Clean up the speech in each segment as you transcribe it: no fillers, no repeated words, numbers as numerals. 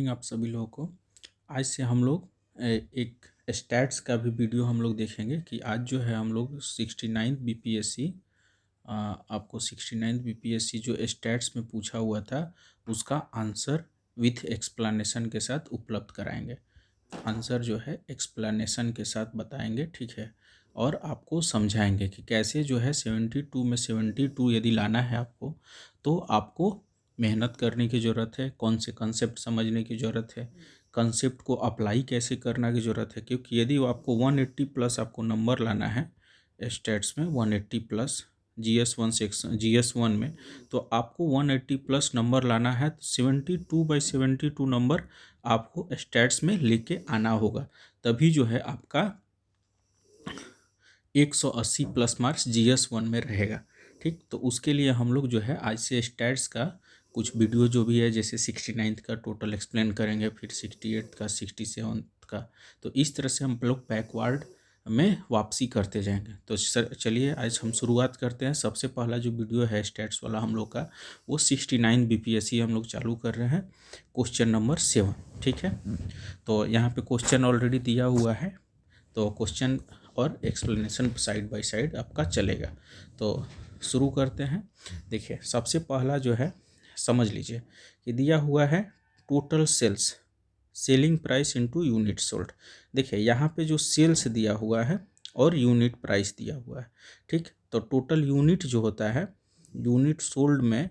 Morning आप सभी लोगों को। आज से हम लोग एक स्टैट्स का भी वीडियो हम लोग देखेंगे कि आज जो है हम लोग 69 बीपीएससी आपको 69 बीपीएससी जो स्टैट्स में पूछा हुआ था उसका आंसर विथ एक्सप्लेनेशन के साथ उपलब्ध कराएंगे। आंसर जो है एक्सप्लेनेशन के साथ बताएंगे, ठीक है, और आपको समझाएंगे कि कैसे जो है 72 में 72 यदि लाना है आपको तो आपको मेहनत करने की ज़रूरत है, कौन से कंसेप्ट समझने की ज़रूरत है, कंसेप्ट को अप्लाई कैसे करना की ज़रूरत है। क्योंकि यदि आपको 180 प्लस आपको नंबर लाना है स्टेट्स में 180 प्लस GS1 सेक्शन GS1 में, तो आपको 180 प्लस नंबर लाना है तो 72/72 नंबर आपको स्टैट्स में लेके आना होगा, तभी जो है आपका 180 प्लस मार्क्स GS1 में रहेगा। ठीक, तो उसके लिए हम लोग जो है आज से स्टैट्स का कुछ वीडियो जो भी है, जैसे 69 का टोटल एक्सप्लेन करेंगे, फिर 68 का, 67 का, तो इस तरह से हम लोग बैकवर्ड में वापसी करते जाएंगे। तो सर चलिए आज हम शुरुआत करते हैं। सबसे पहला जो वीडियो है स्टैट्स वाला हम लोग का, वो 69 बीपीएससी हम लोग चालू कर रहे हैं, क्वेश्चन नंबर 7। ठीक है, तो यहाँ पे क्वेश्चन ऑलरेडी दिया हुआ है, तो क्वेश्चन और एक्सप्लेनेशन साइड बाय साइड आपका चलेगा। तो शुरू करते हैं। देखिए सबसे पहला जो है समझ लीजिए कि दिया हुआ है total sales, selling price into unit sold. देखिए यहाँ पे जो सेल्स दिया हुआ है और यूनिट प्राइस दिया हुआ है, ठीक, तो टोटल यूनिट जो होता है, यूनिट सोल्ड में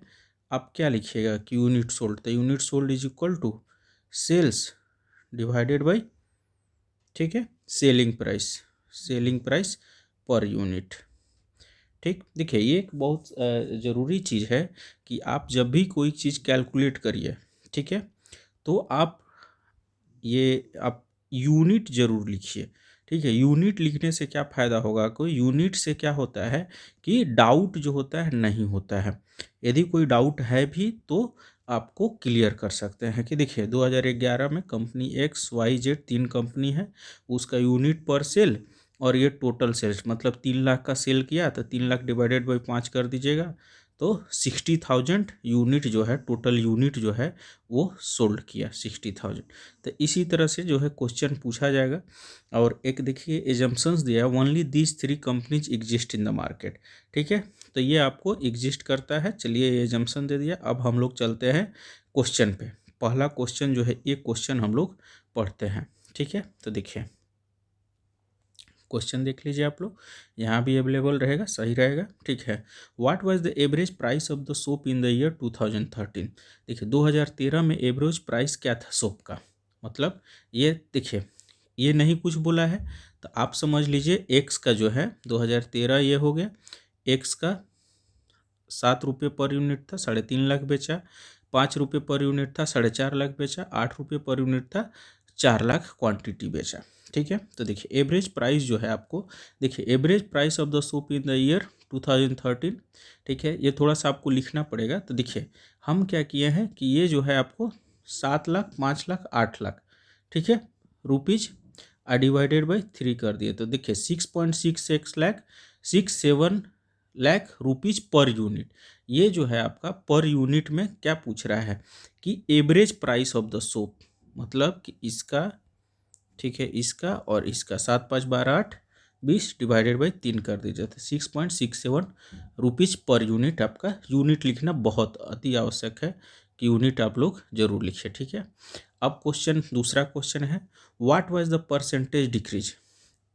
आप क्या लिखिएगा कि यूनिट सोल्ड, तो unit sold is equal to sales divided by, ठीक है, सेलिंग प्राइस पर यूनिट। ठीक, देखिए ये एक बहुत ज़रूरी चीज़ है कि आप जब भी कोई चीज़ कैलकुलेट करिए, ठीक है, तो आप यूनिट ज़रूर लिखिए। ठीक है, यूनिट लिखने से क्या फ़ायदा होगा, कोई यूनिट से क्या होता है कि डाउट जो होता है नहीं होता है। यदि कोई डाउट है भी तो आपको क्लियर कर सकते हैं कि देखिए 2011 में कंपनी XYZ 3 कंपनी है, उसका यूनिट पर सेल और ये टोटल सेल्स, मतलब 3 लाख का सेल किया तो 3 लाख डिवाइडेड बाई 5 कर दीजिएगा, तो 60,000 यूनिट जो है, टोटल यूनिट जो है वो सोल्ड किया 60,000। तो इसी तरह से जो है क्वेश्चन पूछा जाएगा। और एक देखिए एजम्पशंस दिया है, only these 3 companies exist in the market. ठीक है, तो ये आपको एग्जिस्ट करता है। चलिए ये एजम्पशन दे दिया। अब हम लोग चलते हैं क्वेश्चन पे। पहला क्वेश्चन जो है, ये क्वेश्चन हम लोग पढ़ते हैं। ठीक है, तो देखिए क्वेश्चन देख लीजिए आप लोग, यहाँ भी अवेलेबल रहेगा, सही रहेगा। ठीक है, what was the average price of the soap in the year 2013। देखिए 2013 में एवरेज प्राइस क्या था सोप का, मतलब ये देखिए ये नहीं कुछ बोला है, तो आप समझ लीजिए एक्स का जो है 2013 ये हो गया, एक्स का 7 रुपये पर यूनिट था, 3.5 लाख बेचा, 5 रुपये पर यूनिट था, 4.5 लाख बेचा, 8 रुपये पर यूनिट था, 4 लाख क्वांटिटी बेचा। ठीक है, तो देखिए एवरेज प्राइस जो है आपको, देखिए average price of the soap in the year 2013। ठीक है, ये थोड़ा सा आपको लिखना पड़ेगा। तो देखिए हम क्या किए हैं कि ये जो है आपको 7 लाख, 5 लाख, 8 लाख, ठीक है, रुपीज डिवाइडेड बाई 3 कर दिए, तो देखिए 6.66 lakh, 67 lakh rupees per unit. ये जो है आपका पर यूनिट में क्या पूछ रहा है कि average price of the soap, मतलब कि इसका, ठीक है, इसका और इसका 7 5 12 8 20 डिवाइडेड बाई 3 कर दीजिए, तो 6.67 रुपीज़ पर यूनिट। आपका यूनिट लिखना बहुत अति आवश्यक है कि यूनिट आप लोग जरूर लिखिए। ठीक है, अब क्वेश्चन, दूसरा क्वेश्चन है, what was the percentage decrease.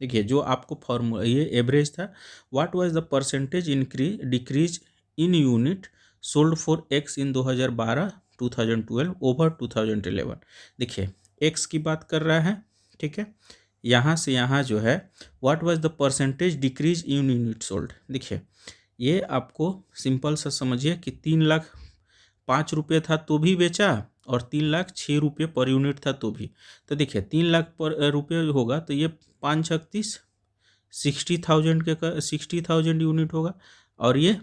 देखिए जो आपको फॉर्मूला, ये एवरेज था, what was the percentage decrease in unit sold for X in 2012 2012 over 2011। देखिए एक्स की बात कर रहा है, ठीक है, यहाँ से यहाँ जो है what was the percentage decrease in unit sold. देखिए ये आपको सिंपल सा समझिए कि 3 लाख 5 रुपये था तो भी बेचा और 3 लाख 6 रुपये पर यूनिट था तो भी, तो देखिए 3 लाख पर रुपये होगा तो ये 5 36 60,000 के 60,000 यूनिट होगा और ये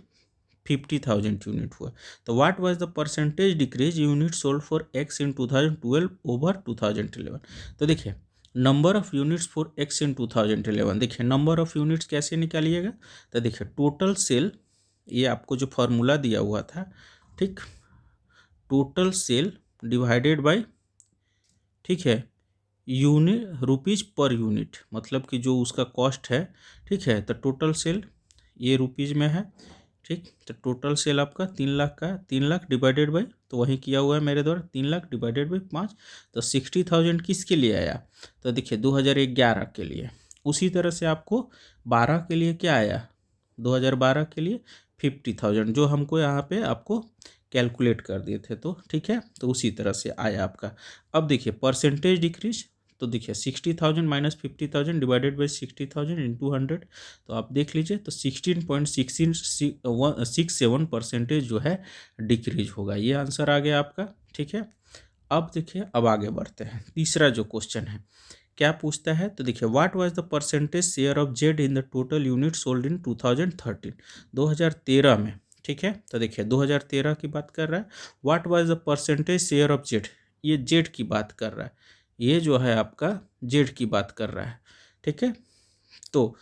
50,000 यूनिट हुआ। तो what was the percentage decrease unit sold for X in 2012 over 2011। तो देखिए number of units for X in 2011, देखिए नंबर ऑफ यूनिट्स कैसे निकालिएगा, तो देखिए टोटल सेल, ये आपको जो फॉर्मूला दिया हुआ था, ठीक, टोटल सेल डिवाइडेड बाय ठीक है, यूनिट रुपीज़ पर यूनिट, मतलब कि जो उसका कॉस्ट है, ठीक है। तो टोटल सेल ये रुपीज़ में है, ठीक। तो टोटल सेल आपका 3 लाख का है, 3 लाख डिवाइडेड बाई, तो वही किया हुआ है मेरे द्वारा, 3 लाख डिवाइडेड बाई 5, तो 60,000 किसके लिए आया? तो देखिए 2011 के लिए। उसी तरह से आपको 12 के लिए क्या आया? 2012 के लिए 50,000, जो हमको यहाँ पे आपको कैलकुलेट कर दिए थे, तो ठीक है। तो उसी तरह से आया आपका। अब देखिए परसेंटेज डिक्रीज, तो देखिए 60,000 माइनस 50,000 डिवाइडेड बाई 60,000 इंटू 100, तो आप देख लीजिए, तो 16.67% जो है डिक्रीज होगा। ये आंसर आ गया आपका, ठीक है। अब देखिए, अब आगे बढ़ते हैं। तीसरा जो क्वेश्चन है क्या पूछता है, तो देखिए what was the percentage share of Z in the total unit sold in 2013, 2013 में, ठीक है। तो देखिए 2013 की बात कर रहा है। What was the percentage share of Z, ये जेड की बात कर रहा है, ये जो है आपका जेड की बात कर रहा है, ठीक है। तो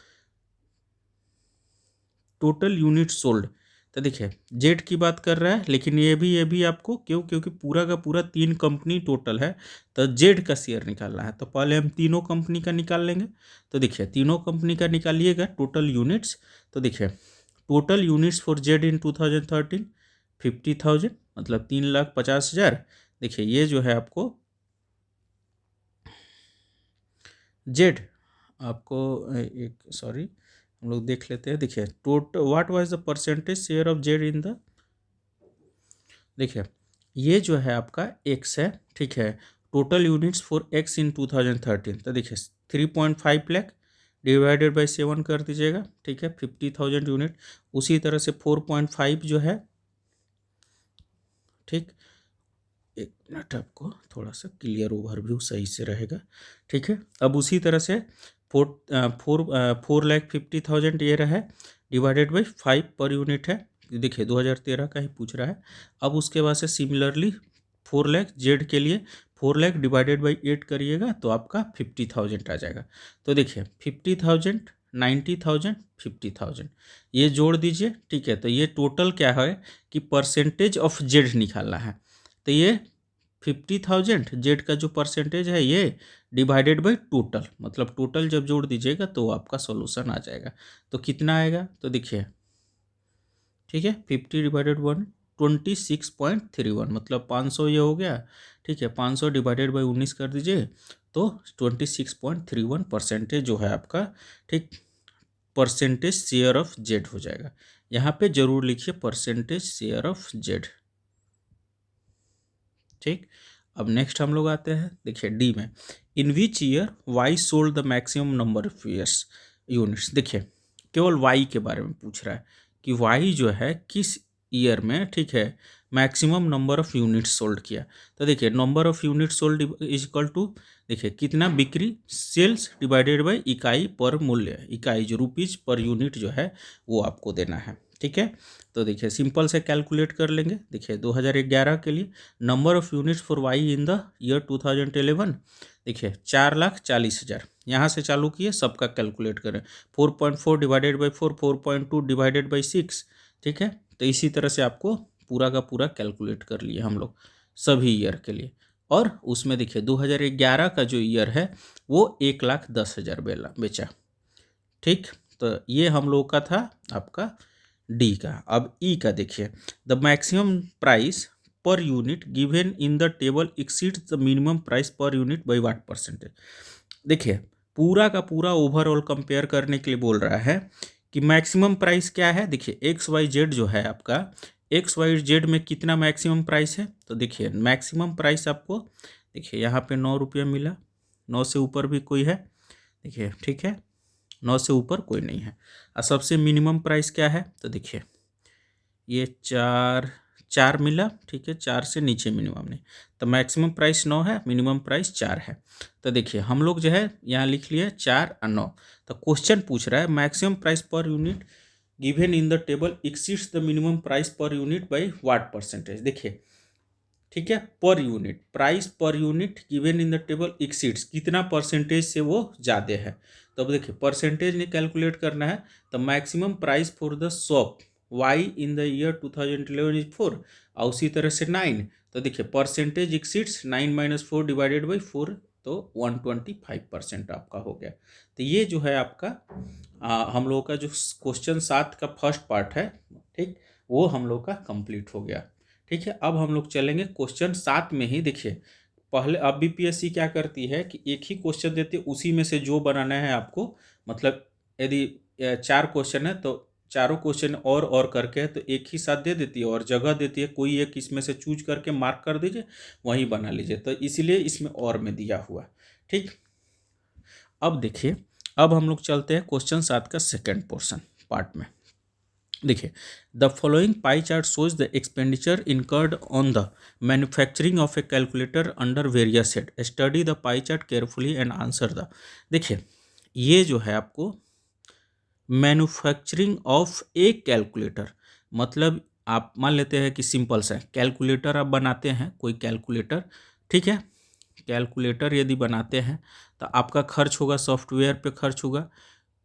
टोटल यूनिट सोल्ड, तो देखिए जेड की बात कर रहा है, लेकिन ये भी आपको क्यों, क्योंकि पूरा का पूरा 3 कंपनी टोटल है, तो जेड का शेयर निकालना है। तो पहले हम तीनों कंपनी का निकाल लेंगे। तो देखिए तीनों कंपनी का निकालिएगा टोटल यूनिट्स। तो देखिए टोटल यूनिट्स फॉर जेड इन 2013 50,000, मतलब 3,50,000। देखिए ये जो है आपको जेड, आपको एक सॉरी हम लोग देख लेते हैं। देखिए total what was the percentage share of Z in the, देखिए ये जो है आपका एक्स है, ठीक है। टोटल यूनिट्स फॉर एक्स इन 2013, तो देखिए 3.5 लाख डिवाइडेड बाई 7 कर दीजिएगा, ठीक है। 50,000 यूनिट। उसी तरह से 4.5 जो है, ठीक। एक मिनट, आपको थोड़ा सा क्लियर ओवरव्यू सही से रहेगा, ठीक है। अब उसी तरह से 4,50,000 ये रहा है, डिवाइडेड बाई 5 पर यूनिट है। देखिए 2013 का ही पूछ रहा है। अब उसके बाद से सिमिलरली 4 लाख जेड के लिए 4 लाख डिवाइडेड बाई 8 करिएगा, तो आपका 50,000 आ जाएगा। तो देखिए 50,000, 90,000, 50,000 ये जोड़ दीजिए, ठीक है। तो ये टोटल क्या है कि परसेंटेज ऑफ जेड निकालना है। तो ये 50,000 जेड का जो परसेंटेज है ये डिवाइडेड बाई टोटल, मतलब टोटल जब जोड़ दीजिएगा तो आपका सॉल्यूशन आ जाएगा। तो कितना आएगा, तो देखिए, ठीक है, 50 डिवाइडेड 1 26.31, मतलब 500 ये हो गया, ठीक है। 500 डिवाइडेड बाई 19 कर दीजिए, तो 26.31% जो है आपका, ठीक, परसेंटेज शेयर ऑफ जेड हो जाएगा। यहाँ पे जरूर लिखिए परसेंटेज शेयर ऑफ जेड, ठीक। अब नेक्स्ट हम लोग आते हैं, देखिए डी में, in which year Y sold the maximum number of years units. देखिए केवल वाई के बारे में पूछ रहा है कि वाई जो है किस ईयर में, ठीक है, maximum number of units sold किया। तो देखिए number of unit sold is equal to, देखिए कितना बिक्री, सेल्स डिवाइडेड बाई इकाई पर मूल्य, इकाई जो रुपीज़ पर यूनिट जो है वो आपको देना है, ठीक है। तो देखिए सिंपल से कैलकुलेट कर लेंगे। देखिए 2011 के लिए number of units for Y in the year 2011, देखिए 4,40,000, यहाँ से चालू किए, सबका कैलकुलेट करें। 4.4 डिवाइडेड बाई 4, 4.2 डिवाइडेड बाई 6, ठीक है। तो इसी तरह से आपको पूरा का पूरा कैलकुलेट कर लिए हम लोग सभी ईयर के लिए। और उसमें देखिए 2011 का जो ईयर है वो 1,10,000 बेचा, ठीक। तो ये हम लोग का था आपका डी का। अब ई का देखिए, the maximum price per unit given in the table exceeds the minimum price per unit by what percentage. देखिए पूरा का पूरा ओवरऑल कंपेयर करने के लिए बोल रहा है कि मैक्सिमम प्राइस क्या है। देखिए एक्स वाई जेड जो है आपका, एक्स वाई जेड में कितना मैक्सिमम प्राइस है, तो देखिए मैक्सिमम प्राइस आपको, देखिए यहाँ पे 9 रुपया मिला, 9 से ऊपर भी कोई है, देखिए, ठीक है, 9 से ऊपर कोई नहीं है। और सबसे मिनिमम प्राइस क्या है, तो देखिए ये 4 मिला, ठीक है, 4 से नीचे मिनिमम नहीं। तो मैक्सिमम प्राइस 9 है, मिनिमम प्राइस 4 है। तो देखिए हम लोग जो है यहाँ लिख लिए 4 और 9। तो क्वेश्चन पूछ रहा है maximum price per unit given in the table exceeds the minimum price per unit by what percentage. देखिए, ठीक है, per unit, price per unit given in the table exceeds, कितना परसेंटेज से वो ज़्यादा है। तो अब देखिए परसेंटेज ने कैलकुलेट करना है। तो maximum price for the shop Y in the year 2011 is 4, और उसी तरह से 9, तो देखिए परसेंटेज एक्सीड्स 9 - 4 डिवाइडेड बाई 4, तो 125% आपका हो गया। तो ये जो है आपका हम लोगों का जो क्वेश्चन 7 का फर्स्ट पार्ट है, ठीक, वो हम लोग का कंप्लीट हो गया। ठीक है, अब हम लोग चलेंगे क्वेश्चन 7 में ही। देखिए पहले अब बीपीएससी क्या करती है कि एक ही क्वेश्चन देती है, उसी में से जो बनाना है आपको, मतलब यदि 4 क्वेश्चन है तो चारों क्वेश्चन और करके है तो एक ही साथ दे देती है और जगह देती है, कोई एक इसमें से चूज करके मार्क कर दीजिए, वहीं बना लीजिए। तो इसीलिए इसमें और में दिया हुआ। ठीक, अब देखिए, अब हम लोग चलते हैं क्वेश्चन 7 का सेकेंड पोर्शन पार्ट में। देखिए the following pie chart shows the expenditure incurred on the manufacturing of a calculator under various head, study the pie chart carefully and answer the. देखिए ये जो है आपको मैन्युफैक्चरिंग ऑफ ए कैलकुलेटर, मतलब आप मान लेते हैं कि सिंपल सा कैलकुलेटर आप बनाते हैं, कोई कैलकुलेटर, ठीक है, कैलकुलेटर यदि बनाते हैं तो आपका खर्च होगा, सॉफ्टवेयर पे खर्च होगा,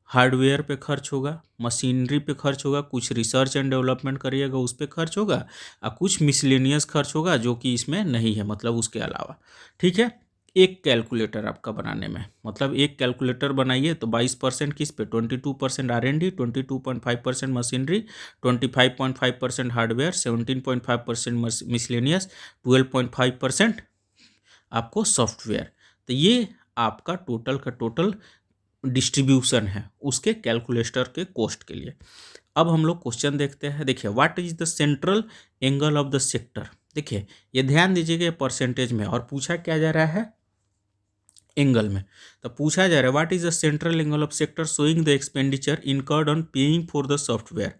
हार्डवेयर पे खर्च होगा, मशीनरी पे खर्च होगा, कुछ रिसर्च एंड डेवलपमेंट करिएगा उस पर खर्च होगा, और कुछ मिसलेनियस खर्च होगा जो कि इसमें नहीं है, मतलब उसके अलावा। ठीक है, एक कैलकुलेटर आपका बनाने में, मतलब एक कैलकुलेटर बनाइए तो 22% किस पे, 22% R&D, 22.5% मशीनरी, 25.5% हार्डवेयर, 17.5% मिसलेनियस, 12.5% आपको सॉफ्टवेयर। तो ये आपका टोटल का टोटल डिस्ट्रीब्यूशन है उसके कैलकुलेटर के कॉस्ट के लिए। अब हम लोग क्वेश्चन देखते हैं। देखिए what is the central angle of the sector. देखिए ये ध्यान दीजिएगा परसेंटेज में, और पूछा क्या जा रहा है, एंगल में। तो पूछा जा रहा है what is the central angle of sector showing the expenditure incurred on paying for the software,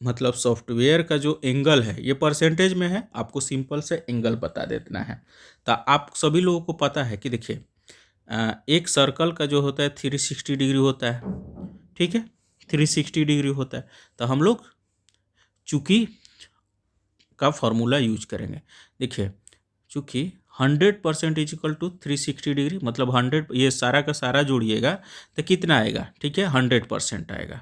मतलब सॉफ्टवेयर का जो एंगल है ये परसेंटेज में है, आपको सिंपल से एंगल बता देना है। तो आप सभी लोगों को पता है कि देखिए एक सर्कल का जो होता है 360 डिग्री होता है, ठीक है, 360 डिग्री होता है। तो हम लोग चूंकि का फॉर्मूला यूज करेंगे। देखिए चूंकि 100% इज इक्वल टू 360 डिग्री, मतलब 100, ये सारा का सारा जोड़िएगा तो कितना आएगा, ठीक है, 100% आएगा।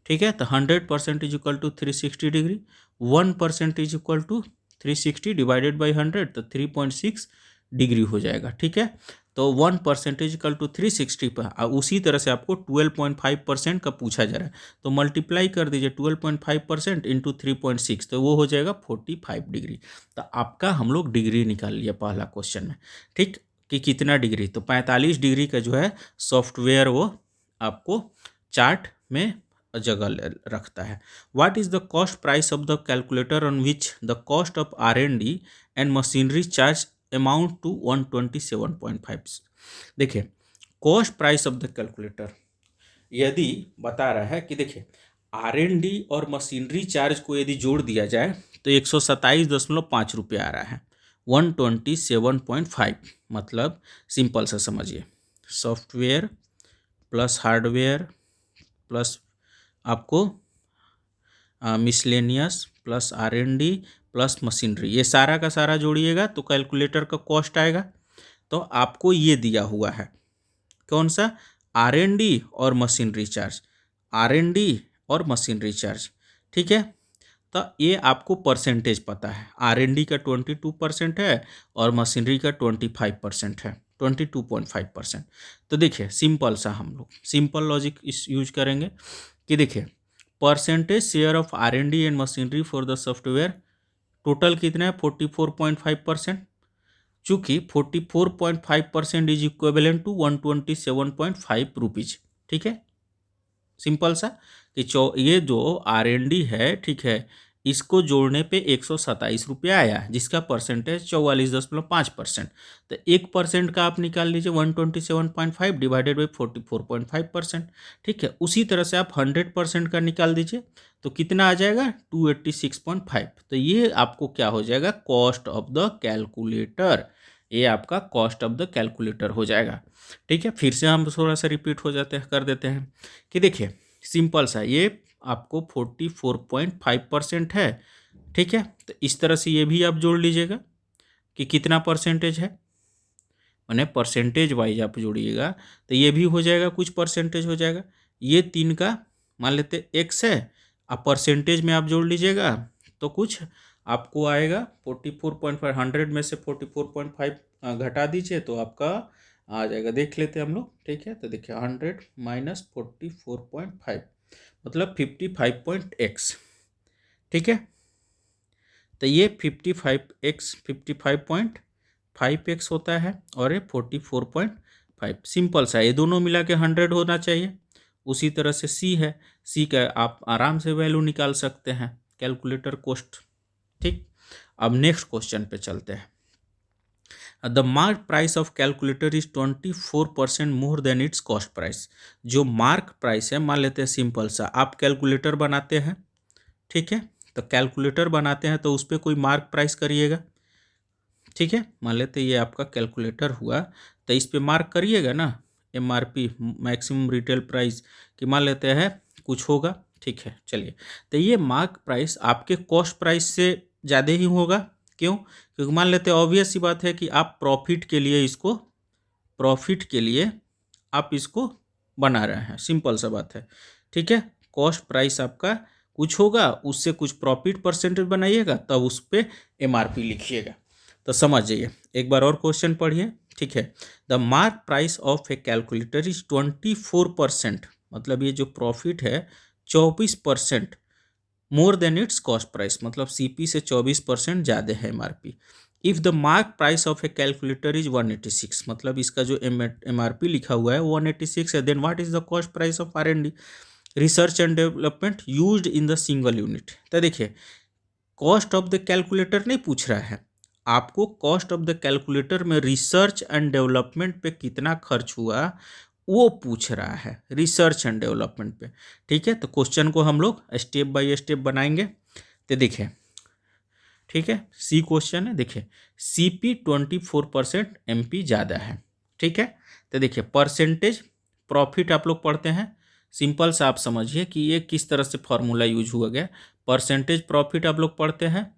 ठीक है, तो 100% is equal to 360 degree, 1% is equal to 360 divided by 100, तो 3.6 डिग्री हो जाएगा। ठीक है, तो 1% इज इक्वल टू 360 पर, उसी तरह से आपको 12.5% का पूछा जा रहा है, तो मल्टीप्लाई कर दीजिए 12.5% इंटू 3.6, तो वो हो जाएगा 45 डिग्री। तो आपका हम लोग डिग्री निकाल लिया पहला क्वेश्चन में। ठीक, कि कितना डिग्री, तो 45 डिग्री का जो है सॉफ्टवेयर वो आपको चार्ट में जगह रखता है। What is the cost price of the calculator on which the cost of R&D and machinery charge amount to 127.5। देखिए cost price of the calculator यदि बता रहा है कि देखिए R&D और मशीनरी चार्ज को यदि जोड़ दिया जाए तो 127.5 रुपये आ रहा है, 127.5, मतलब सिंपल सा समझिए, सॉफ्टवेयर प्लस हार्डवेयर प्लस आपको miscellaneous plus R&D plus machinery, ये सारा का सारा जोड़िएगा तो कैलकुलेटर का कॉस्ट आएगा। तो आपको ये दिया हुआ है कौन सा, R&D और मशीनरी चार्ज, R&D और मशीनरी चार्ज। ठीक है, तो ये आपको परसेंटेज पता है, R&D का 22% है और मशीनरी का 25% है, 22.5%। तो देखिए सिंपल सा हम लोग सिंपल लॉजिक इस यूज करेंगे कि देखिए percentage share of R&D and machinery for the software total कितना है, 44.5%। चूँकि 44.5% इज इक्विवेलेंट टू 127.5 रुपीज। ठीक है, सिंपल सा कि ये जो R&D है, ठीक है, इसको जोड़ने पे 127 रुपया आया, जिसका परसेंटेज 44.5%। तो 1% का आप निकाल लीजिए 127.5 डिवाइडेड बाई 44.5%। ठीक है, उसी तरह से आप 100% का निकाल दीजिए तो कितना आ जाएगा, 286.5। तो ये आपको क्या हो जाएगा, कॉस्ट ऑफ द कैलकुलेटर, ये आपका कॉस्ट ऑफ द कैलकुलेटर हो जाएगा। ठीक है, फिर से हम थोड़ा सा रिपीट हो जाते हैं, कर देते हैं कि देखिए सिंपल सा ये आपको 44.5% है। ठीक है, तो इस तरह से ये भी आप जोड़ लीजिएगा कि कितना परसेंटेज है, मैंने परसेंटेज वाइज आप जोड़िएगा तो ये भी हो जाएगा, कुछ परसेंटेज हो जाएगा। ये 3 का मान लेते x है, अब परसेंटेज में आप जोड़ लीजिएगा तो कुछ आपको आएगा 44.5, 100 में से 44.5 घटा दीजिए तो आपका आ जाएगा, देख लेते हैं हम लोग, ठीक है। तो देखिए 100 माइनस 44.5 मतलब 55x, ठीक है। तो ये 55x होता है और ये 44.5, सिंपल सा, ये दोनों मिला के 100 होना चाहिए। उसी तरह से सी है, सी का आप आराम से वैल्यू निकाल सकते हैं कैलकुलेटर कोस्ट, ठीक। अब नेक्स्ट क्वेश्चन पे चलते हैं। The mark price of calculator is 24% more than it's cost price. जो मार्क प्राइस है, मान लेते हैं सिंपल सा, आप कैलकुलेटर बनाते हैं, ठीक है। तो कैलकुलेटर बनाते हैं तो उस पर कोई मार्क प्राइस करिएगा, ठीक है। मान लेते ये आपका कैलकुलेटर हुआ, तो इस पे मार्क करिएगा ना, MRP मैक्सिमम रिटेल प्राइस कि मान लेते हैं कुछ होगा, ठीक है। चलिए, तो ये मार्क प्राइस आपके कॉस्ट प्राइस से ज़्यादा ही होगा, क्यों? क्योंकि मान लेते हैं ऑब्वियस सी बात है कि आप प्रॉफिट के लिए आप इसको बना रहे हैं, सिंपल सा बात है, ठीक है। कॉस्ट प्राइस आपका कुछ होगा, उससे कुछ प्रॉफिट परसेंटेज बनाइएगा, तब उस पर MRP लिखिएगा। तो समझ जाइए, एक बार और क्वेश्चन पढ़िए, ठीक है। The mark price of a calculator is 24%, मतलब ये जो प्रॉफिट है 24% more than it's cost price, मतलब CP से 24% ज़्यादा है MRP। If the mark price of a calculator is 186, मतलब इसका जो MRP लिखा हुआ है 186 है, then what is the cost price of R&D, research and development used in the single unit. तो देखिए, कॉस्ट ऑफ द कैलकुलेटर नहीं पूछ रहा है आपको, कॉस्ट ऑफ द कैलकुलेटर में रिसर्च एंड डेवलपमेंट पे कितना खर्च हुआ वो पूछ रहा है, रिसर्च एंड डेवलपमेंट पे, ठीक है। तो क्वेश्चन को हम लोग स्टेप बाय स्टेप बनाएंगे। तो देखिए, ठीक है, सी क्वेश्चन है, देखिए CP 24% MP ज़्यादा है, ठीक है। तो देखिए परसेंटेज प्रॉफिट आप लोग पढ़ते हैं, सिंपल सा आप समझिए कि ये किस तरह से फॉर्मूला यूज हुआ गया। परसेंटेज प्रॉफिट आप लोग पढ़ते हैं,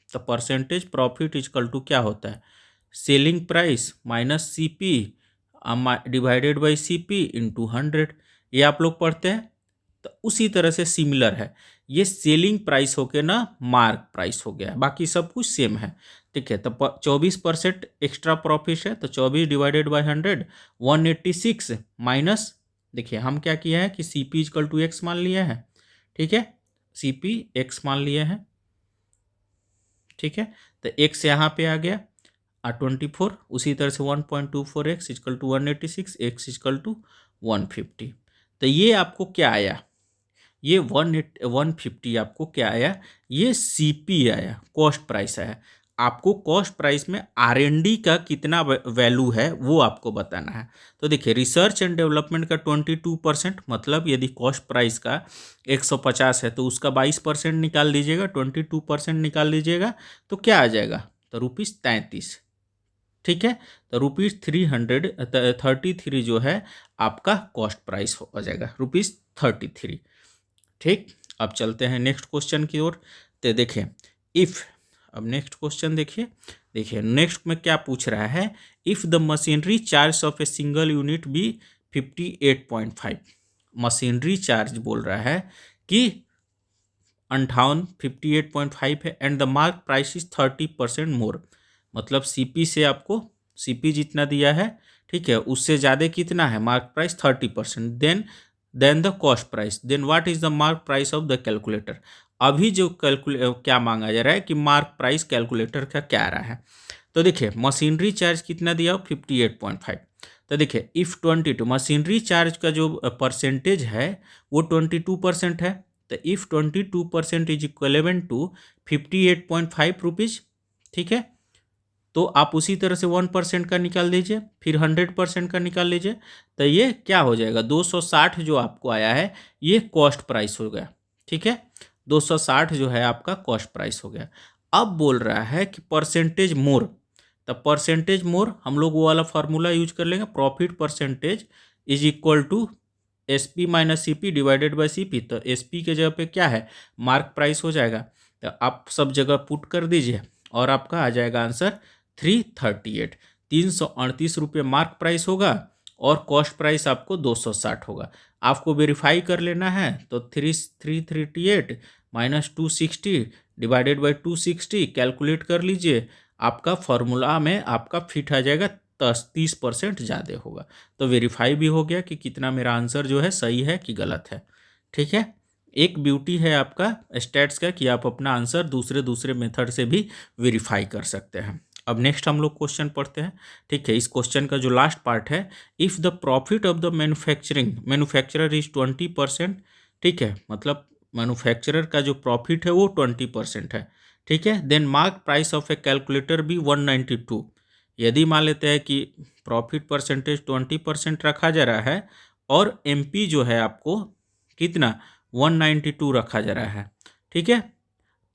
तो परसेंटेज प्रॉफिट इजकल टू क्या होता है, selling price minus CP divided by CP into 100, ये आप लोग पढ़ते हैं। तो उसी तरह से सिमिलर है, ये सेलिंग प्राइस होके ना मार्क प्राइस हो गया, बाकी सब कुछ सेम है, ठीक है। तो 24% एक्स्ट्रा प्रॉफिट है, तो 24 डिवाइडेड बाई 100 186 माइनस, देखिए हम क्या किया है कि CP इजकल टू एक्स मान लिया है, ठीक है, CP x मान लिए हैं, ठीक है। तो x यहाँ पे आ गया 24, उसी तरह से 1.24x is equal to 186, x is equal to 150। तो ये आपको क्या आया, ये 150 आपको क्या आया, ये CP आया, कॉस्ट प्राइस आया। आपको कॉस्ट प्राइस में R&D का कितना वैल्यू है वो आपको बताना है। तो देखिए रिसर्च एंड डेवलपमेंट का 22%, मतलब यदि कॉस्ट प्राइस का 150 है तो उसका 22% निकाल लीजिएगा, 22% निकाल लीजिएगा, तो क्या आ जाएगा, तो ₹33, ठीक है। तो ₹333 जो है आपका कॉस्ट प्राइस हो जाएगा, ₹33, ठीक। अब चलते हैं नेक्स्ट क्वेश्चन की ओर। तो देखिए इफ़, अब नेक्स्ट क्वेश्चन देखिए, देखिए नेक्स्ट में क्या पूछ रहा है, if the machinery charge of a single unit be 58.5, machinery charge बोल रहा है कि 58 है and the mark price is 30% more, मतलब CP से आपको CP जितना दिया है, ठीक है, उससे ज़्यादा कितना है mark price 30%, then the cost price, then what is the mark price of the calculator. अभी जो क्या मांगा जा रहा है कि मार्क प्राइस कैलकुलेटर का क्या आ रहा है। तो देखिए मशीनरी चार्ज कितना दिया हो 58.5, तो देखिए इफ़ 22, मशीनरी चार्ज का जो परसेंटेज है वो 22% है, तो if 22% is equivalent to 58.5 rupees, ठीक है। तो आप उसी तरह से 1% का निकाल दीजिए, फिर 100% का निकाल लीजिए, तो ये क्या हो जाएगा 260 जो आपको आया है ये कॉस्ट प्राइस हो गया, ठीक है। 260 जो है आपका कॉस्ट प्राइस हो गया। अब बोल रहा है कि परसेंटेज मोर, तो परसेंटेज मोर हम लोग वो वाला फार्मूला यूज कर लेंगे, profit percentage is equal to SP minus CP divided by CP। तो SP के जगह पे क्या है मार्क प्राइस हो जाएगा, तो आप सब जगह पुट कर दीजिए और आपका आ जाएगा आंसर 338, 338 रुपये मार्क प्राइस होगा और कॉस्ट प्राइस आपको 260 होगा। आपको वेरीफाई कर लेना है, तो 338 माइनस 260 डिवाइडेड बाई 260 कैलकुलेट कर लीजिए, आपका फॉर्मूला में आपका फिट आ जाएगा 30% ज़्यादा होगा। तो वेरीफाई भी हो गया कि कितना मेरा आंसर जो है सही है कि गलत है। ठीक है, एक ब्यूटी है आपका स्टैट्स का कि आप अपना आंसर दूसरे दूसरे मेथड से भी वेरीफाई कर सकते हैं। अब नेक्स्ट हम लोग क्वेश्चन पढ़ते हैं। ठीक है, इस क्वेश्चन का जो लास्ट पार्ट है, if the profit of the manufacturer is 20%, ठीक है, मतलब मैन्युफैक्चरर का जो प्रॉफिट है वो 20% है। ठीक है, then mark price of a calculator भी 192। यदि मान लेते हैं कि प्रॉफिट परसेंटेज 20% रखा जा रहा है और एमपी जो है आपको कितना 192 रखा जा रहा है। ठीक है,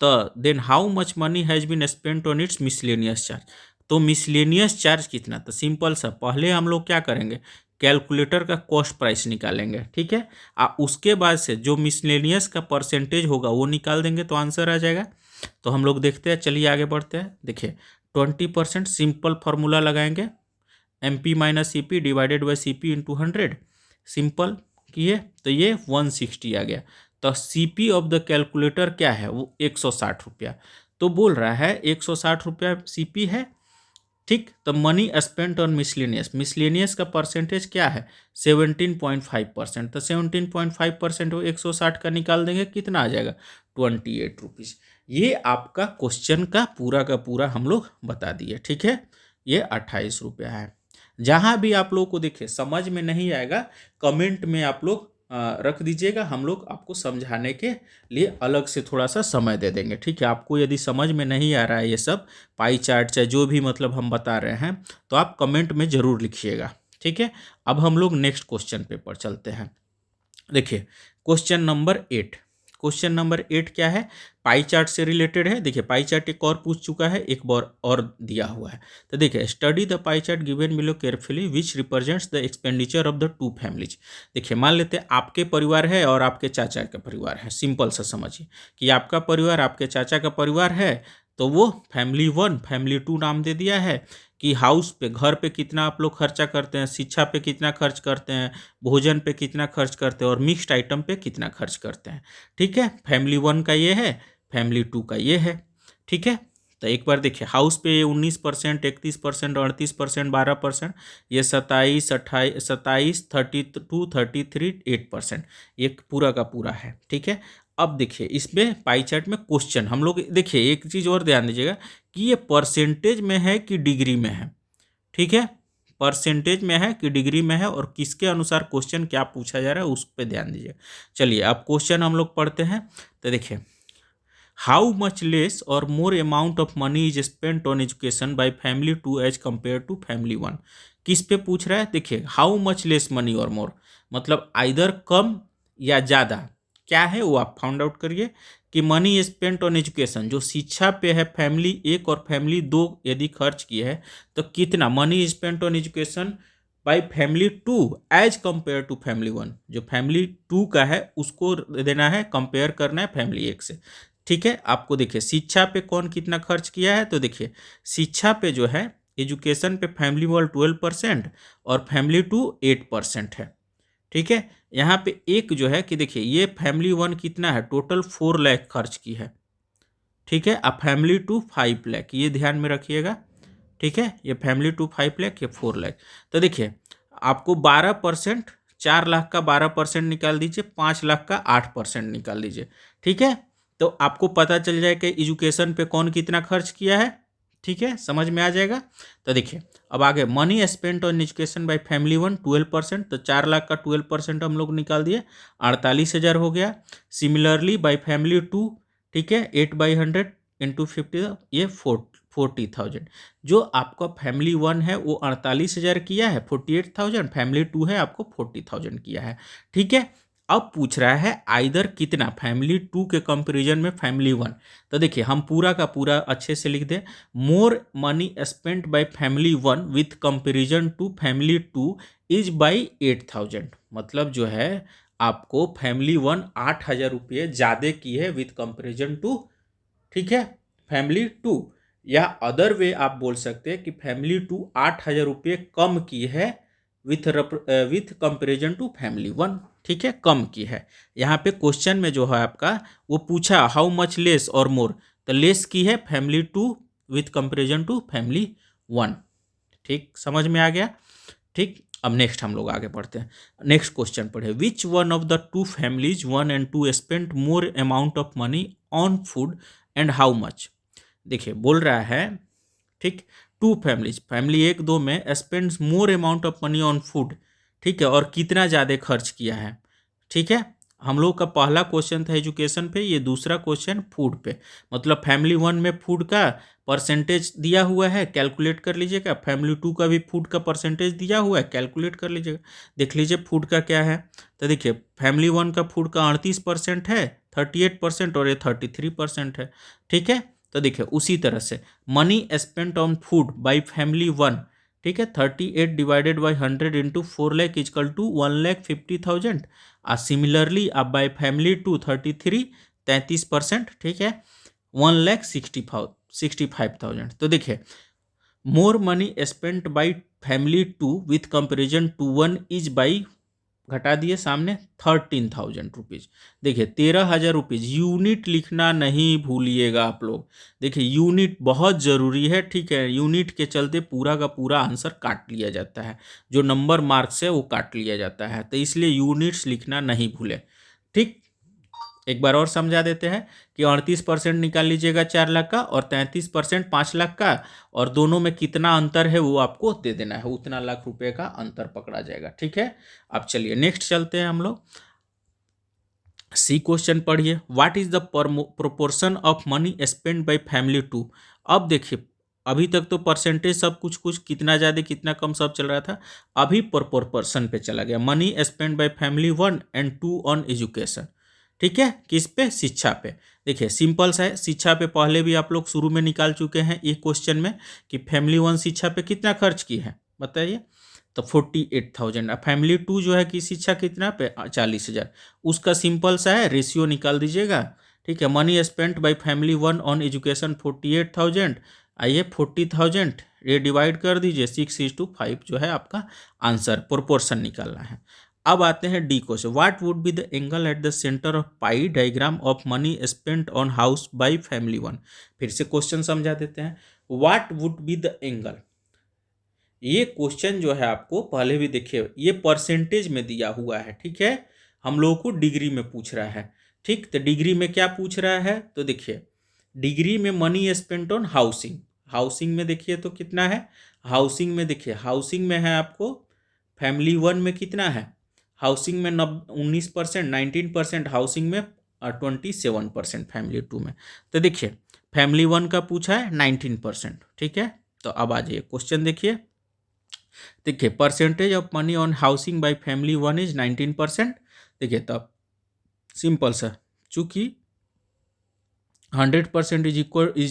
तो then how much money has been spent on its miscellaneous charge. तो मिसलेनियस चार्ज कितना, तो सिंपल सा पहले हम लोग क्या करेंगे, कैलकुलेटर का कॉस्ट प्राइस निकालेंगे। ठीक है, उसके बाद से जो मिसलेनियस का परसेंटेज होगा वो निकाल देंगे तो आंसर आ जाएगा। तो हम लोग देखते हैं, चलिए आगे बढ़ते हैं। देखिए 20% सिंपल फार्मूला लगाएंगे, M P minus C P divided by C P into 100, simple किए तो ये 160 आ गया। तो C P of the calculator क्या है, वो 160 रुपया। तो बोल रहा है 160 रुपया सी पी है। ठीक, तो मनी स्पेंट ऑन मिसलेनियस का परसेंटेज क्या है 17.5%। तो 17.5% वो 160 का निकाल देंगे, कितना आ जाएगा 28 रुपीज़। ये आपका क्वेश्चन का पूरा हम लोग बता दिए। ठीक है, ये 28 रुपया है। जहाँ भी आप लोग को देखे समझ में नहीं आएगा, कमेंट में आप लोग रख दीजिएगा, हम लोग आपको समझाने के लिए अलग से थोड़ा सा समय दे देंगे। ठीक है, आपको यदि समझ में नहीं आ रहा है ये सब पाई चार्ट चाहे जो भी मतलब हम बता रहे हैं, तो आप कमेंट में ज़रूर लिखिएगा। ठीक है, अब हम लोग नेक्स्ट क्वेश्चन पेपर चलते हैं। देखिए क्वेश्चन नंबर 8 क्या है, पाई चार्ट से रिलेटेड है। देखिए पाई चार्ट एक और पूछ चुका है, एक बार और दिया हुआ है। तो देखिए study the pie chart given below carefully which represents the expenditure of the two families. देखिए मान लेते हैं आपके परिवार है और आपके चाचा का परिवार है। सिंपल सा समझिए कि आपका परिवार आपके चाचा का परिवार है, तो वो फैमिली 1 फैमिली 2 नाम दे दिया है कि हाउस पे घर पे कितना आप लोग खर्चा करते हैं, शिक्षा पे कितना खर्च करते हैं, भोजन पे कितना खर्च करते हैं और मिक्स्ड आइटम पे कितना खर्च करते हैं। ठीक है, फैमिली 1 का ये है, फैमिली 2 का ये है। ठीक है, तो एक बार देखिए हाउस पे 19%, 31%, 38%, 12%, ये 27, 28, 27, 32, 33, 8%, ये पूरा का पूरा है। ठीक है, अब देखिए इसमें पाई चार्ट में क्वेश्चन हम लोग देखिए एक चीज़ और ध्यान दीजिएगा कि ये परसेंटेज में है कि डिग्री में है। ठीक है, परसेंटेज में है कि डिग्री में है और किसके अनुसार क्वेश्चन क्या पूछा जा रहा है उस पर ध्यान दीजिए। चलिए अब क्वेश्चन हम लोग पढ़ते हैं। तो देखिए हाउ मच लेस और more amount of money is spent on education by family 2 as compare to family 1। किस पे पूछ रहा है, देखिए हाउ मच लेस मनी और मोर मतलब आइदर कम या ज़्यादा, क्या है वो आप फाउंड आउट करिए। कि मनी स्पेंट ऑन एजुकेशन जो शिक्षा पे है फैमिली 1 और फैमिली 2 यदि खर्च की है, तो कितना money spent on education by family 2 as compare to family 1। जो फैमिली 2 का है उसको देना है, कंपेयर करना है फैमिली 1 से। ठीक है, आपको देखिए शिक्षा पे कौन कितना खर्च किया है, तो देखिए शिक्षा पे जो है एजुकेशन पे फैमिली 1 12% और फैमिली 2 8% है। ठीक है, यहाँ पे एक जो है कि देखिए ये फैमिली 1 कितना है टोटल 4 लाख खर्च की है। ठीक है, अब फैमिली 2 5 लाख, ये ध्यान में रखिएगा। ठीक है, ये फैमिली 2 5 लाख, ये 4 लाख। तो देखिए आपको 12%, 4 लाख का 12% निकाल दीजिए, 5 लाख का 8% निकाल दीजिए। ठीक है, तो आपको पता चल जाए कि एजुकेशन पे कौन कितना खर्च किया है। ठीक है, समझ में आ जाएगा। तो देखिए अब आगे money spent on education by family 1 12%, तो 4 लाख का 12% हम लोग निकाल दिए, 48,000 हो गया। सिमिलरली बाय फैमिली 2, ठीक है 8/100 इंटू 50, ये 40,000। जो आपका फैमिली 1 है वो 48,000 किया है, 48,000, फैमिली 2 है आपको 40,000 किया है। ठीक है, अब पूछ रहा है आइदर कितना फैमिली 2 के कंपैरिजन में फैमिली 1। तो देखिए हम पूरा का पूरा अच्छे से लिख दें, more money spent by family 1 with comparison to family 2 is by 8,000। मतलब जो है आपको फैमिली 1 8,000 रुपये ज़्यादा की है विथ कंपैरिजन टू, ठीक है, फैमिली 2। या अदर वे आप बोल सकते हैं कि फैमिली 2 8,000 रुपये कम की है विथ कंपेरिजन टू फैमिली 1। ठीक है, कम की है। यहाँ पे क्वेश्चन में जो है आपका वो पूछा हाउ मच लेस और मोर, तो लेस की है family 2 with comparison to family 1। ठीक, समझ में आ गया। ठीक, अब नेक्स्ट हम लोग आगे बढ़ते हैं। नेक्स्ट क्वेश्चन पढ़े, which one of the two families 1 and 2 spent more amount of money on food and how much. देखिए बोल रहा है, ठीक, टू फैमिलीज, फैमिली 1 2 में spends more amount of money on food, ठीक है, और कितना ज़्यादा खर्च किया है। ठीक है, हम लोग का पहला क्वेश्चन था एजुकेशन पे, ये दूसरा क्वेश्चन फूड पे। मतलब फैमिली 1 में फूड का परसेंटेज दिया हुआ है, कैलकुलेट कर लीजिएगा। फैमिली 2 का भी फूड का परसेंटेज दिया हुआ है, कैलकुलेट कर लीजिएगा। देख लीजिए फूड का क्या है, तो देखिए फैमिली 1 का फूड का 38% है, 38%, और ये 33% है। ठीक है, तो देखिए उसी तरह से money spent on food by family 1, ठीक है, 38 divided by 100 into 4 lakh is equal to 1,50,000। Similarly अब बाई फैमिली 2 33 33%, ठीक है, 1,65,000। तो देखिए more money spent by family 2 with comparison to 1 is by, घटा दिए सामने, 13,000 रुपीज़। देखिए 13,000 रुपीज़। यूनिट लिखना नहीं भूलिएगा आप लोग। देखिए यूनिट बहुत ज़रूरी है, ठीक है, यूनिट के चलते पूरा का पूरा आंसर काट लिया जाता है, जो नंबर मार्क्स है वो काट लिया जाता है, तो इसलिए यूनिट्स लिखना नहीं भूले। ठीक, एक बार और समझा देते हैं कि 38% निकाल लीजिएगा 4 लाख का, और 33% 5 लाख का, और दोनों में कितना अंतर है वो आपको दे देना है, उतना लाख रुपए का अंतर पकड़ा जाएगा। ठीक है, अब चलिए नेक्स्ट चलते हैं हम लोग। सी क्वेश्चन पढ़िए, what is the proportion of money spend by family 2। अब देखिए अभी तक तो परसेंटेज सब कुछ कुछ कितना ज़्यादा कितना कम सब चल रहा था, अभी प्रोपोर्शन पे चला गया। Money spend by family 1 and 2 on education, ठीक है, किस पे, शिक्षा पे। देखिए सिंपल सा है, शिक्षा पे पहले भी आप लोग शुरू में निकाल चुके हैं एक क्वेश्चन में कि फैमिली 1 शिक्षा पे कितना खर्च की है, बताइए, तो 48,000। फैमिली 2 जो है कि शिक्षा कितना पे, 40,000। उसका सिंपल सा है, रेशियो निकाल दीजिएगा। ठीक है, money spent by family 1 on education 48,000, आइए 40,000 ये डिवाइड कर दीजिए, 6:5 जो है आपका आंसर, प्रोपोर्शन निकालना है। अब आते हैं D question, what would be the angle at the centre of pi diagram of money spent on house by family 1। फिर से क्वेश्चन समझा देते हैं, what would be the angle. ये क्वेश्चन जो है आपको पहले भी देखिए ये परसेंटेज में दिया हुआ है, ठीक है, हम लोगों को डिग्री में पूछ रहा है। ठीक, तो डिग्री में क्या पूछ रहा है, तो देखिए डिग्री में money spent on housing, housing में देखिए तो कितना है, हाउसिंग में देखिए, हाउसिंग में है आपको फैमिली 1 में कितना है, हाउसिंग में 19%, 19%, हाउसिंग में 27% फैमिली 2 में। तो देखिए फैमिली 1 का पूछा है 19%, ठीक है, तो अब आ जाइए क्वेश्चन देखिए। देखिए percentage of money on housing by family 1 is 19%। देखिए तब सिंपल सा, चूंकि 100% इज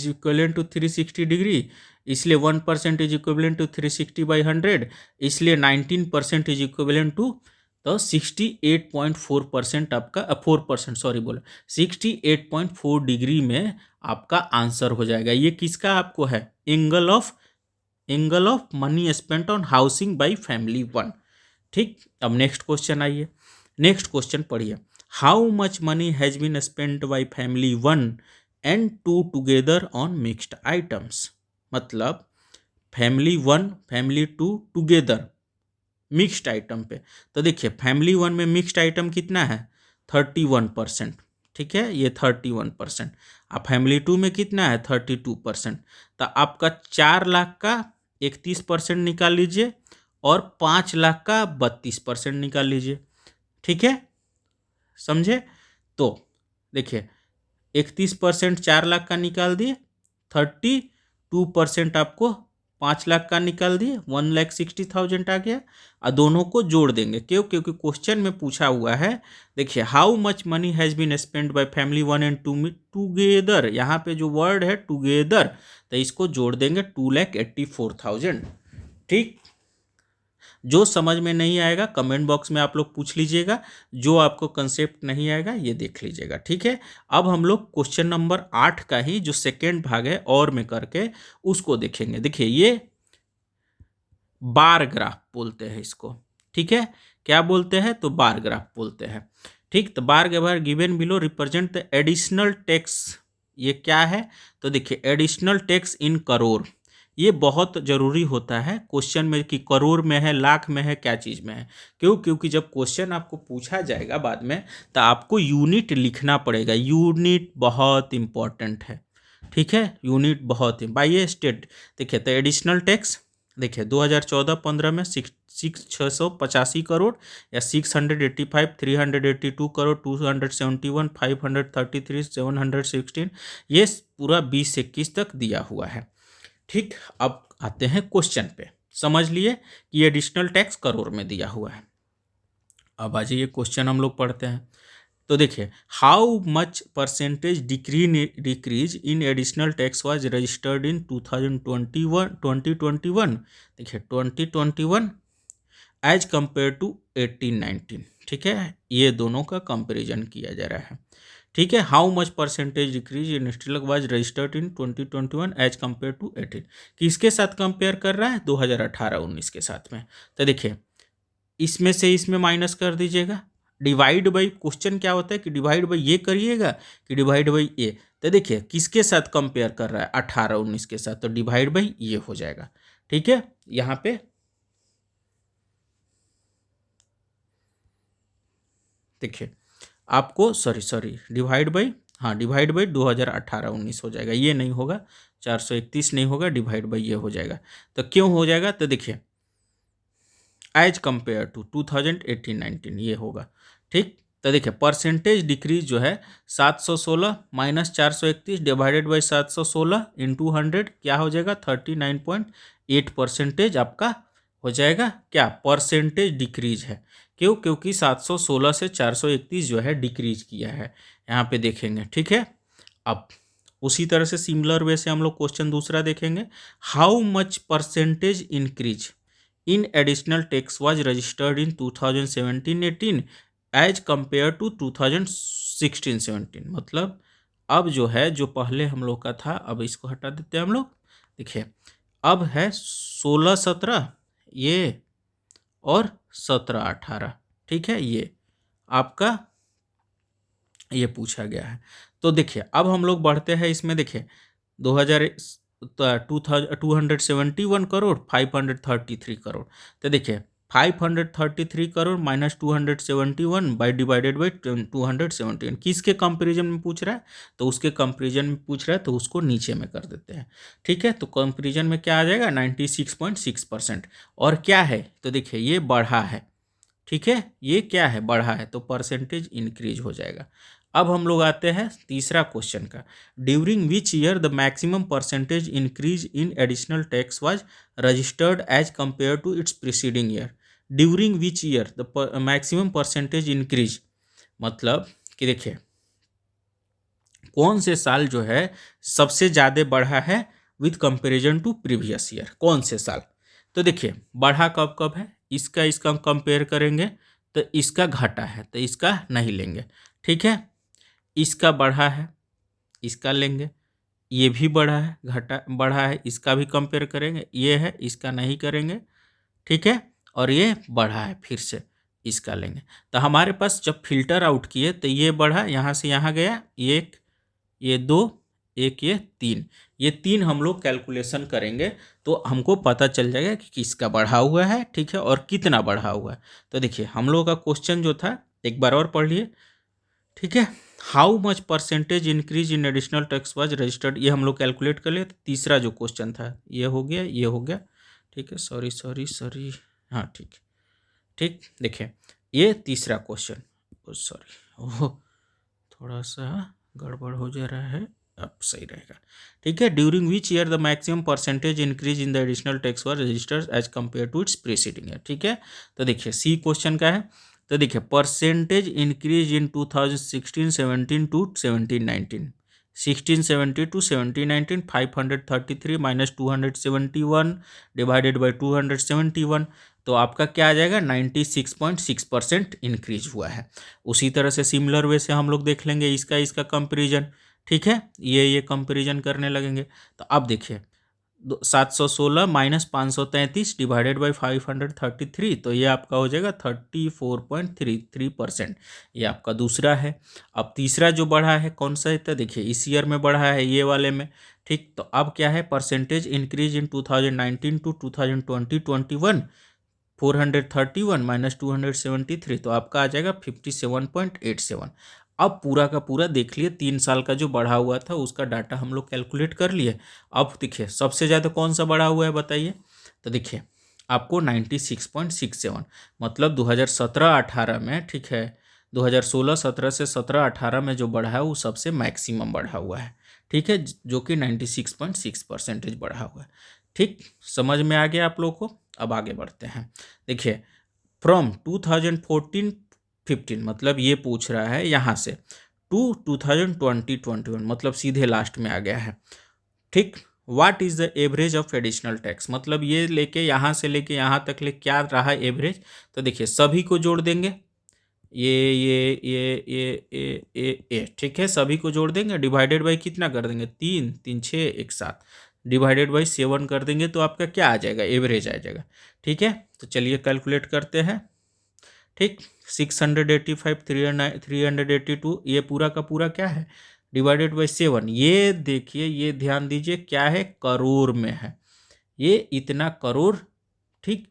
इक्वलेंट टू 360 डिग्री, इसलिए 1% इज इक्वलेंट टू 360 बाई 100, इसलिए 19% इज इक्वलेंट टू, तो 68.4% आपका 4%, सॉरी बोला, 68.4 डिग्री में आपका आंसर हो जाएगा। ये किसका आपको है, angle of money spent on housing by family 1। ठीक, अब नेक्स्ट क्वेश्चन आइए, नेक्स्ट क्वेश्चन पढ़िए, how much money has been spent by family 1 and 2 together on mixed items. मतलब family 1 family 2 together mixed item पे, तो देखिए फैमिली 1 में mixed item कितना है, 31%, ठीक है, ये 31%। अब फैमिली 2 में कितना है, 32%। तो आपका 4 लाख का 31% निकाल लीजिए, और 5 लाख का 32% निकाल लीजिए। ठीक है, समझे, तो देखिए 31% 4 लाख का निकाल दिए, 32% आपको 5 लाख का निकाल दिए, 1,60,000 आ गया। और दोनों को जोड़ देंगे, क्यों, क्योंकि क्वेश्चन में पूछा हुआ है, देखिए how much money has been spend by family 1 and 2 में टुगेदर, यहाँ पे जो वर्ड है टुगेदर, तो इसको जोड़ देंगे 2,84,000। ठीक, जो समझ में नहीं आएगा कमेंट बॉक्स में आप लोग पूछ लीजिएगा, जो आपको कंसेप्ट नहीं आएगा ये देख लीजिएगा। ठीक है, अब हम लोग क्वेश्चन नंबर 8 का ही जो सेकेंड भाग है और में करके उसको देखेंगे। देखिए ये बार ग्राफ बोलते हैं इसको, ठीक है, क्या बोलते हैं, तो बार ग्राफ बोलते हैं। ठीक, तो bar graph given below represent the additional tax. ये क्या है, तो देखिए एडिशनल टैक्स इन करोड़, ये बहुत ज़रूरी होता है क्वेश्चन में कि करोड़ में है, लाख में है, क्या चीज़ में है। क्यों, क्योंकि जब क्वेश्चन आपको पूछा जाएगा बाद में तो आपको यूनिट लिखना पड़ेगा। यूनिट बहुत इंपॉर्टेंट है, ठीक है, यूनिट बहुत ही बाई ये स्टेट। देखिए तो एडिशनल टैक्स देखिए 2014-15 में 685 करोड़ या 685, 382 करोड़, 271, 533, 716, ये पूरा 20-21 तक दिया हुआ है। ठीक, अब आते हैं क्वेश्चन पे। समझ लिए कि एडिशनल टैक्स करोड़ में दिया हुआ है। अब आ जाइए क्वेश्चन हम लोग पढ़ते हैं। तो देखिए how much percentage decrease in additional tax was registered in 2021 देखिए 2021 एज कंपेयर टू 18-19। ठीक है, ये दोनों का कंपैरिजन किया जा रहा है। ठीक है, how much percentage decrease in additional was registered in 2021 as compare to 18, किसके साथ कंपेयर कर रहा है, 2018-19 के साथ में। तो देखिए इसमें से इसमें माइनस कर दीजिएगा, डिवाइड बाई, क्वेश्चन क्या होता है कि डिवाइड बाई ये करिएगा कि डिवाइड बाई ये। तो देखिए किसके साथ कंपेयर कर रहा है, 18-19 के साथ, तो डिवाइड बाई ये हो जाएगा। ठीक है, यहाँ पे देखिए आपको सॉरी डिवाइड बाई, हाँ डिवाइड बाई 2018-19 हो जाएगा, ये नहीं होगा, 431 नहीं होगा, डिवाइड बाई ये हो जाएगा। तो क्यों हो जाएगा, तो देखिए एज कंपेयर टू 2018-19 ये होगा। ठीक, तो देखिए परसेंटेज डिक्रीज जो है 716 माइनस 431 डिवाइडेड बाई 716 इंटू 100 क्या हो जाएगा, 39.8% आपका हो जाएगा। क्या परसेंटेज डिक्रीज है, क्यों, क्योंकि 716 से 431 जो है डिक्रीज किया है, यहाँ पे देखेंगे। ठीक है, अब उसी तरह से सिमिलर वे से हम लोग क्वेश्चन दूसरा देखेंगे। How much percentage increase in additional tax was registered in 2017-18 as compare to 2016-17। मतलब अब जो है, जो पहले हम लोग का था, अब इसको हटा देते हैं हम लोग। देखिए अब है 16-17 ये और 17-18। ठीक है, ये आपका ये पूछा गया है। तो देखिए अब हम लोग बढ़ते हैं इसमें। देखिए 271 करोड़ 533 करोड़। तो देखिए 533 crore minus 271 by divided by 271 किसके कंपेरिजन में पूछ रहा है, तो उसके कंपेरिजन में पूछ रहा है, तो उसको नीचे में कर देते हैं। ठीक है, तो कंपेरिजन में क्या आ जाएगा, 96.6%। और क्या है, तो देखिए ये बढ़ा है। ठीक है, ये क्या है, बढ़ा है, तो परसेंटेज इंक्रीज हो जाएगा। अब हम लोग आते हैं तीसरा क्वेश्चन का। During which year the maximum percentage increase in additional tax was registered as compare to its preceding year. During which year the maximum percentage increase, मतलब कि देखिए कौन से साल जो है सबसे ज़्यादा बढ़ा है with comparison to previous year, कौन से साल। तो देखिए बढ़ा कब कब है, इसका कंपेयर करेंगे तो इसका घटा है, तो इसका नहीं लेंगे। ठीक है, इसका बढ़ा है, इसका लेंगे। ये भी बढ़ा है, घटा बढ़ा है, इसका भी कंपेयर करेंगे। ये है, इसका नहीं करेंगे। ठीक है, और ये बढ़ा है, फिर से इसका लेंगे। तो हमारे पास जब फिल्टर आउट किए तो ये बढ़ा, यहाँ से यहाँ गया, एक, ये दो, एक, ये तीन, ये तीन हम लोग कैलकुलेशन करेंगे तो हमको पता चल जाएगा कि किसका बढ़ा हुआ है। ठीक है, और कितना बढ़ा हुआ है। तो देखिए हम लोग का क्वेश्चन जो था एक बार और पढ़ लिए। ठीक है, how much percentage increase in additional tax was registered, ये हम लोग कैलकुलेट कर लिए। तो तीसरा जो क्वेश्चन था ये हो गया, ये हो गया। ठीक है, सॉरी, हाँ ठीक। ठीक, देखिए ये तीसरा क्वेश्चन, सॉरी ओह थोड़ा सा गड़बड़ हो जा रहा है, अब सही रहेगा। ठीक है, during which year the maximum percentage increase in the additional tax was registered as compare to its preceding year. ठीक है, तो देखिए सी क्वेश्चन का है। तो देखिए percentage increase in 2016-17 to 17-19, 16-17 to 17-19 533 minus 271 divided by 271, तो आपका क्या आ जाएगा, 96.6% इंक्रीज हुआ है। उसी तरह से सिमिलर वे से हम लोग देख लेंगे इसका कंपेरिजन। ठीक है, ये कंपेरिजन करने लगेंगे। तो अब देखिए 716 माइनस 533 डिवाइडेड बाई 533, तो ये आपका हो जाएगा 34.33%। ये आपका दूसरा है। अब तीसरा जो बढ़ा है कौन सा है, तो देखिए इस ईयर में बढ़ा है ये वाले में, ठीक। तो अब क्या है, percentage increase in 2019 to 2020-21, 431 minus 273, तो आपका आ जाएगा 57.87। अब पूरा का पूरा देख लिए, 3 साल का जो बढ़ा हुआ था उसका डाटा हम लोग कैलकुलेट कर लिए। अब देखिए सबसे ज़्यादा कौन सा बढ़ा हुआ है बताइए, तो देखिए आपको 96.67, मतलब 2017-18 में, ठीक है, 2016-17 से 17-18 में जो बढ़ा है वो सबसे मैक्सिमम बढ़ा हुआ है, ठीक है, जो कि 96.6% बढ़ा हुआ है। ठीक, समझ में आ गया आप लोग को। अब आगे बढ़ते हैं। देखिए फ्रॉम 2014-15, मतलब ये पूछ रहा है यहाँ से, टू 2020-21, मतलब सीधे लास्ट में आ गया है, ठीक। What is the average of additional tax, मतलब ये लेके यहाँ से लेके यहाँ तक ले क्या रहा एवरेज, तो देखिए सभी को जोड़ देंगे, ये, ठीक है, सभी को जोड़ देंगे, डिवाइडेड बाई कितना कर देंगे, 3 3 6 1 7, डिवाइडेड बाई 7 कर देंगे, तो आपका क्या आ जाएगा, एवरेज आ जाएगा, ठीक है। तो चलिए कैलकुलेट करते हैं, ठीक। 685 382, ये पूरा का पूरा क्या है, डिवाइडेड बाई 7, ये देखिए, ये ध्यान दीजिए क्या है, करोड़ में है, ये इतना करोड़, ठीक,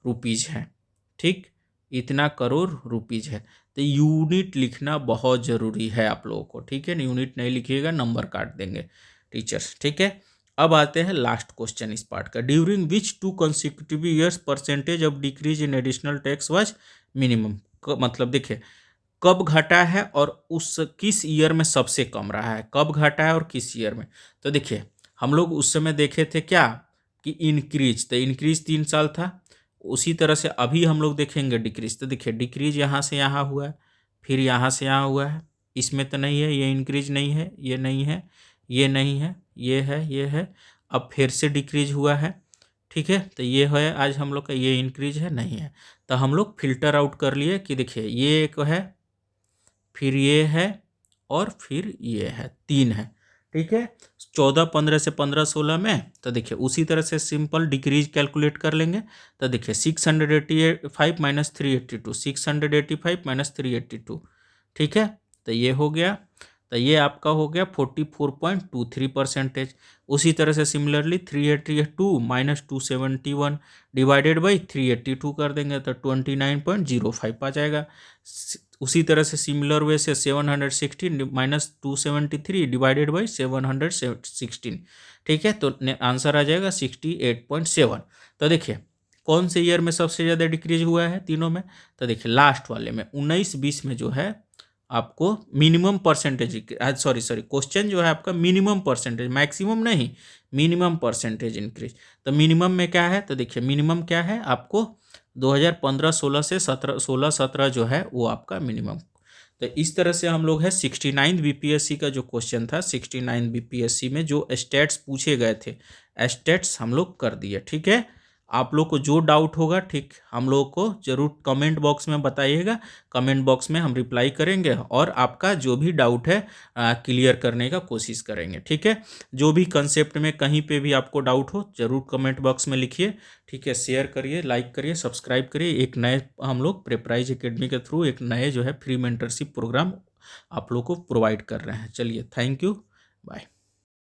रुपीज है, ठीक, इतना करोड़ रुपीज है। तो यूनिट लिखना बहुत ज़रूरी है आप लोगों को, ठीक है, यूनिट नहीं लिखिएगा नंबर काट देंगे टीचर्स, ठीक है। अब आते हैं लास्ट क्वेश्चन इस पार्ट का, during which 2 consecutive years percentage of decrease in additional tax was minimum, मतलब देखिए कब घटा है और उस किस ईयर में सबसे कम रहा है, कब घटा है और किस ईयर में। तो देखिए हम लोग उस समय देखे थे क्या कि इंक्रीज, तो इंक्रीज 3 साल था, उसी तरह से अभी हम लोग देखेंगे डिक्रीज, तो देखिए डिक्रीज यहाँ से यहाँ हुआ है, फिर यहाँ से यहाँ हुआ है, इसमें तो नहीं है, ये इंक्रीज नहीं है, ये नहीं है, ये नहीं है, ये है, ये है, अब फिर से डिक्रीज हुआ है, ठीक है। तो ये है आज हम लोग का, ये इंक्रीज है, नहीं है, तो हम लोग फिल्टर आउट कर लिए कि देखिए ये एक है, फिर ये है, और फिर ये है, 3 है, ठीक है। 14 15 से 15 16 में, तो देखिए उसी तरह से सिंपल डिक्रीज कैलकुलेट कर लेंगे, तो देखिए 685 माइनस 382, 685 माइनस 382, ठीक है। तो ये हो गया, तो ये आपका हो गया 44.23%। उसी तरह से सिमिलरली 382 माइनस 271 डिवाइडेड बाई 382 कर देंगे तो 29.05 आ जाएगा। उसी तरह से सिमिलर वे से 716 माइनस 273 डिवाइडेड बाई 716, ठीक है, तो आंसर आ जाएगा 68.7। तो देखिए कौन से ईयर में सबसे ज़्यादा डिक्रीज हुआ है तीनों में, तो देखिए लास्ट वाले में 19-20 में जो है आपको मिनिमम परसेंटेज, सॉरी क्वेश्चन जो है आपका मिनिमम परसेंटेज, मैक्सिमम नहीं, मिनिमम परसेंटेज इंक्रीज। तो मिनिमम में क्या है, तो देखिए मिनिमम क्या है आपको 2015-16 से 16-17 जो है वो आपका मिनिमम। तो इस तरह से हम लोग है 69 बीपीएससी का जो क्वेश्चन था, 69 बीपीएससी में जो स्टेट्स पूछे गए थे, स्टेट्स हम लोग कर दिए, ठीक है। आप लोग को जो डाउट होगा, ठीक, हम लोग को जरूर कमेंट बॉक्स में बताइएगा, कमेंट बॉक्स में हम रिप्लाई करेंगे और आपका जो भी डाउट है क्लियर करने का कोशिश करेंगे, ठीक है। जो भी कंसेप्ट में कहीं पे भी आपको डाउट हो जरूर कमेंट बॉक्स में लिखिए, ठीक है। शेयर करिए, लाइक करिए, सब्सक्राइब करिए। एक नए हम लोग प्रेपराइज एकेडमी के थ्रू एक नए जो है फ्री मेंटरशिप प्रोग्राम आप लोग को प्रोवाइड कर रहे हैं। चलिए, थैंक यू, बाय।